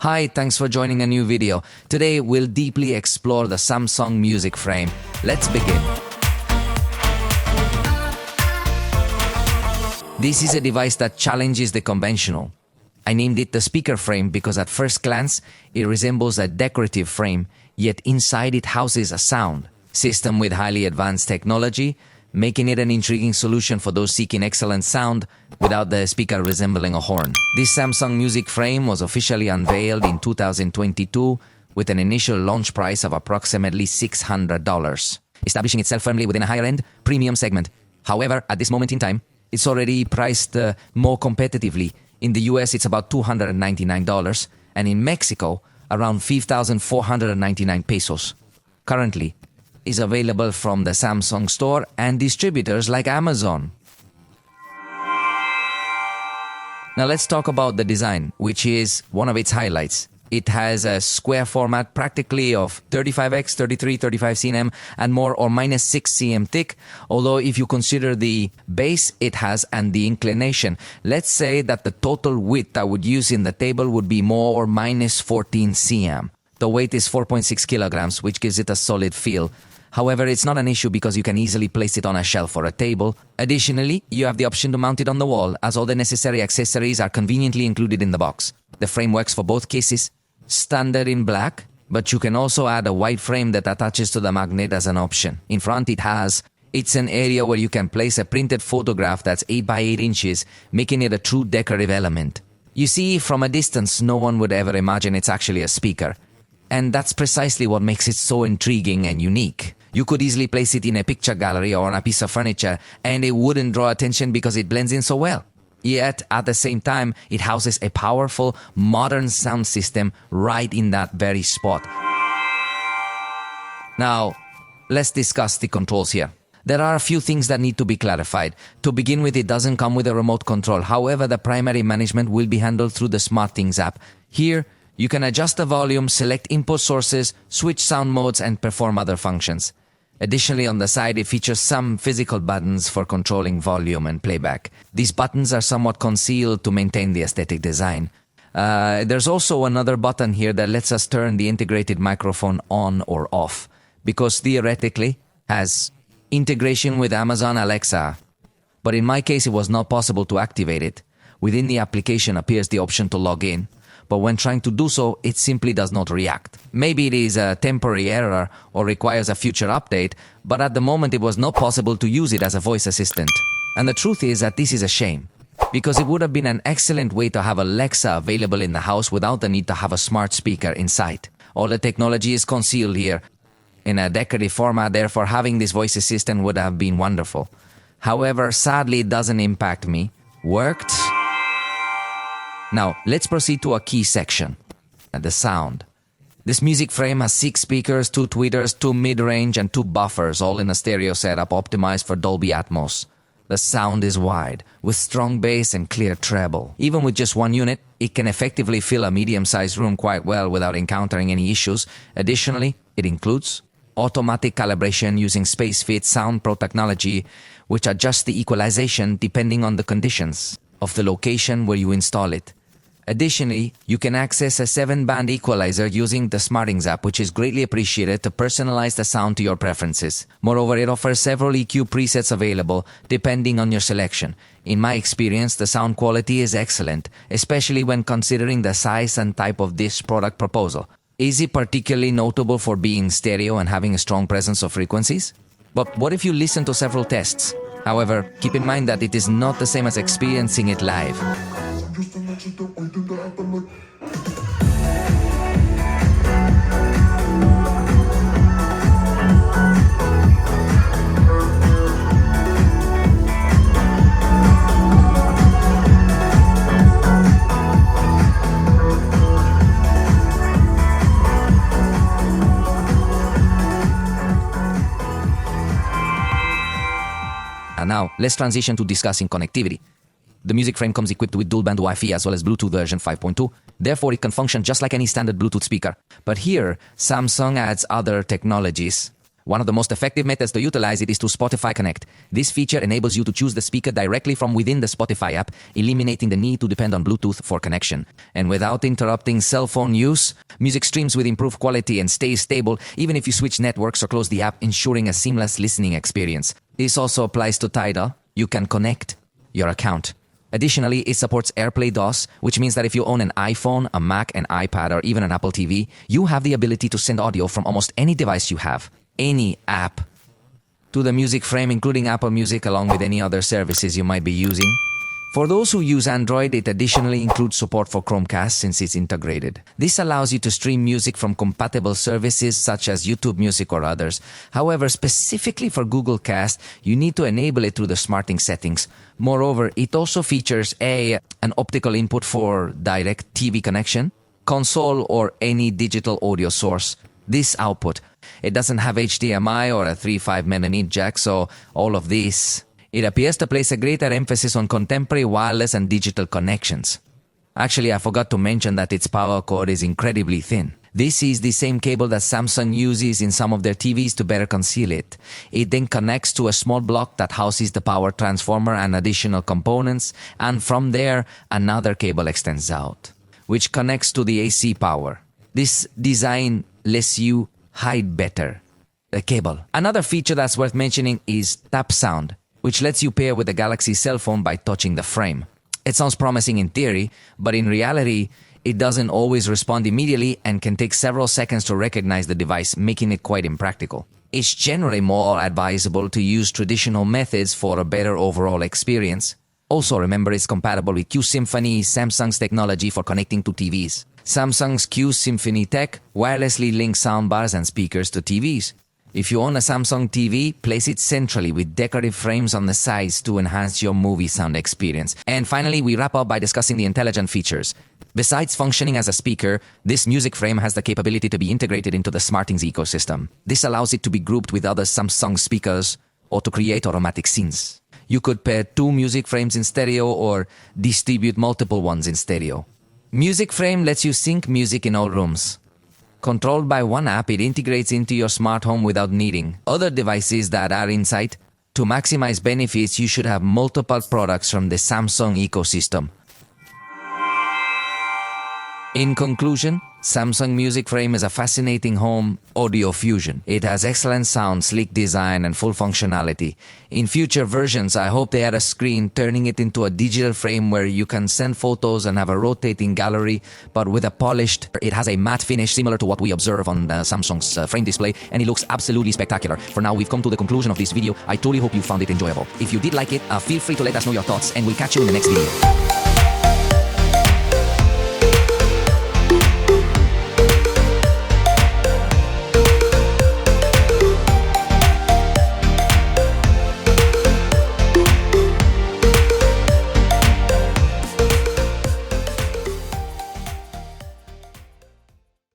Hi, thanks for joining a new video. Today we'll deeply explore the Samsung Music Frame. Let's begin. This is a device that challenges the conventional. I named it the speaker frame because at first glance it resembles a decorative frame, yet inside it houses a sound system with highly advanced technology, making it an intriguing solution for those seeking excellent sound without the speaker resembling a horn. This Samsung Music Frame was officially unveiled in 2022 with an initial launch price of approximately $600, establishing itself firmly within a higher-end premium segment. However, at this moment in time, it's already priced more competitively. In the US, it's about $299, and in Mexico, around 5,499 pesos. Currently, is available from the Samsung store and distributors like Amazon. Now let's talk about the design, which is one of its highlights. It has a square format practically of 35x, 33, 35 cm and more or minus 6 cm thick, although if you consider the base it has and the inclination, let's say that the total width I would use in the table would be more or minus 14 cm. The weight is 4.6 kilograms, which gives it a solid feel. However, it's not an issue because you can easily place it on a shelf or a table. Additionally, you have the option to mount it on the wall, as all the necessary accessories are conveniently included in the box. The frame works for both cases, standard in black, but you can also add a white frame that attaches to the magnet as an option. In front it's an area where you can place a printed photograph that's 8 by 8 inches, making it a true decorative element. You see, from a distance, no one would ever imagine it's actually a speaker. And that's precisely what makes it so intriguing and unique. You could easily place it in a picture gallery or on a piece of furniture, and it wouldn't draw attention because it blends in so well. Yet, at the same time, it houses a powerful, modern sound system right in that very spot. Now, let's discuss the controls here. There are a few things that need to be clarified. To begin with, it doesn't come with a remote control. However, the primary management will be handled through the SmartThings app. Here, you can adjust the volume, select input sources, switch sound modes, and perform other functions. Additionally, on the side, it features some physical buttons for controlling volume and playback. These buttons are somewhat concealed to maintain the aesthetic design. There's also another button here that lets us turn the integrated microphone on or off, because theoretically has integration with Amazon Alexa. But in my case, it was not possible to activate it. Within the application appears the option to log in, but when trying to do so, it simply does not react. Maybe it is a temporary error or requires a future update, but at the moment it was not possible to use it as a voice assistant. And the truth is that this is a shame, because it would have been an excellent way to have Alexa available in the house without the need to have a smart speaker inside. All the technology is concealed here in a decorative format, therefore having this voice assistant would have been wonderful. However, sadly it doesn't impact me. Worked? Now, let's proceed to a key section, the sound. This music frame has 6 speakers, 2 tweeters, 2 mid-range, and 2 buffers, all in a stereo setup optimized for Dolby Atmos. The sound is wide, with strong bass and clear treble. Even with just one unit, it can effectively fill a medium-sized room quite well without encountering any issues. Additionally, it includes automatic calibration using SpaceFit Sound Pro technology, which adjusts the equalization depending on the conditions of the location where you install it. Additionally, you can access a 7-band equalizer using the SmartThings app, which is greatly appreciated to personalize the sound to your preferences. Moreover, it offers several EQ presets available depending on your selection. In my experience, the sound quality is excellent, especially when considering the size and type of this product proposal. Is it particularly notable for being stereo and having a strong presence of frequencies? But what if you listen to several tests? However, keep in mind that it is not the same as experiencing it live. And now, let's transition to discussing connectivity. The music frame comes equipped with dual-band Wi-Fi as well as Bluetooth version 5.2. Therefore, it can function just like any standard Bluetooth speaker. But here, Samsung adds other technologies One of the most effective methods to utilize it is to Spotify Connect. This feature enables you to choose the speaker directly from within the Spotify app, eliminating the need to depend on Bluetooth for connection. And without interrupting cell phone use, music streams with improved quality and stays stable even if you switch networks or close the app, ensuring a seamless listening experience. This also applies to Tidal. You can connect your account. Additionally, it supports AirPlay DOS, which means that if you own an iPhone, a Mac, an iPad, or even an Apple TV, you have the ability to send audio from almost any device you have, any app, to the music frame, including Apple Music, along with any other services you might be using. For those who use Android, it additionally includes support for Chromecast since it's integrated. This allows you to stream music from compatible services such as YouTube Music or others. However, specifically for Google Cast, you need to enable it through the SmartThings settings. Moreover, it also features an optical input for direct TV connection, console, or any digital audio source. This output, it doesn't have HDMI or a 3.5mm jack, so all of this. It appears to place a greater emphasis on contemporary wireless and digital connections. Actually, I forgot to mention that its power cord is incredibly thin. This is the same cable that Samsung uses in some of their TVs to better conceal it. It then connects to a small block that houses the power transformer and additional components, and from there, another cable extends out, which connects to the AC power. This design lets you hide better the cable. Another feature that's worth mentioning is tap sound, which lets you pair with the Galaxy cell phone by touching the frame. It sounds promising in theory, but in reality, it doesn't always respond immediately and can take several seconds to recognize the device, making it quite impractical. It's generally more advisable to use traditional methods for a better overall experience. Also, remember it's compatible with Q Symphony, Samsung's technology for connecting to TVs. Samsung's Q Symphony tech wirelessly links soundbars and speakers to TVs. If you own a Samsung TV, place it centrally with decorative frames on the sides to enhance your movie sound experience. And finally, we wrap up by discussing the intelligent features. Besides functioning as a speaker, this music frame has the capability to be integrated into the SmartThings ecosystem. This allows it to be grouped with other Samsung speakers or to create automatic scenes. You could pair two music frames in stereo or distribute multiple ones in stereo. Music frame lets you sync music in all rooms. Controlled by one app, it integrates into your smart home without needing other devices that are inside. To maximize benefits, you should have multiple products from the Samsung ecosystem. In conclusion, Samsung Music Frame is a fascinating home audio fusion. It has excellent sound, sleek design, and full functionality. In future versions, I hope they add a screen, turning it into a digital frame where you can send photos and have a rotating gallery, but with a polished, it has a matte finish similar to what we observe on Samsung's frame display, and it looks absolutely spectacular. For now, we've come to the conclusion of this video. I truly hope you found it enjoyable. If you did like it, feel free to let us know your thoughts, and we'll catch you in the next video.